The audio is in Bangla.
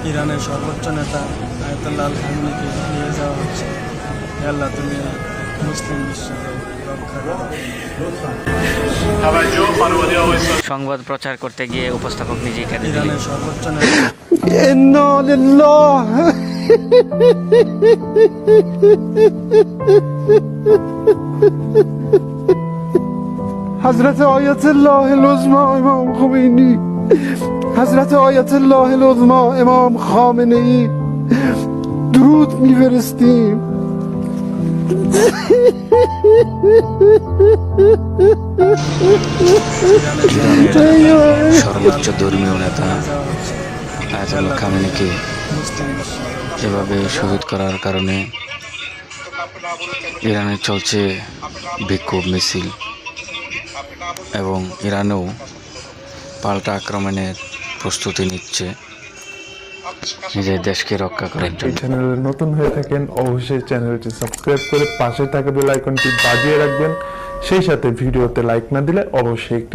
ইরানের সর্বোচ্চ নেতা আয়াতুল্লাহ আল খামেনিকে নিয়ে যাওয়া হচ্ছে। হে আল্লাহ, তুমি মুসলিম বিশ্বকে রক্ষা করো। সংবাদ প্রচার করতে গিয়ে উপস্থাপক নিজেই কেঁদে দিলেন। ইরানের সর্বোচ্চ নেতা إنا لله حضرت آیت الله العظما امام خمینی، حضرت آیت الله العظما امام خامنه ای، درود میفرستیم. ইরানের সর্বোচ্চ ধর্মীয় নেতা যাওয়া হচ্ছে। আয়াতুল্লাহ খামেনিকে মুসলিম বিশ্বকে এভাবে শহীদ করার কারণে ইরানে চলছে বিক্ষোভ মিছিল এবং ইরানেও পাল্টা আক্রমণের প্রস্তুতি নিচ্ছে নিজের দেশকে রক্ষা করার এই জন্য। চ্যানেলে নতুন হয়ে থাকেন অবশ্যই চ্যানেলটি সাবস্ক্রাইব করে পাশে থাকা বেল আইকনটি বাজিয়ে রাখবেন। সেই সাথে ভিডিওতে লাইক না দিলে অবশ্যই একটি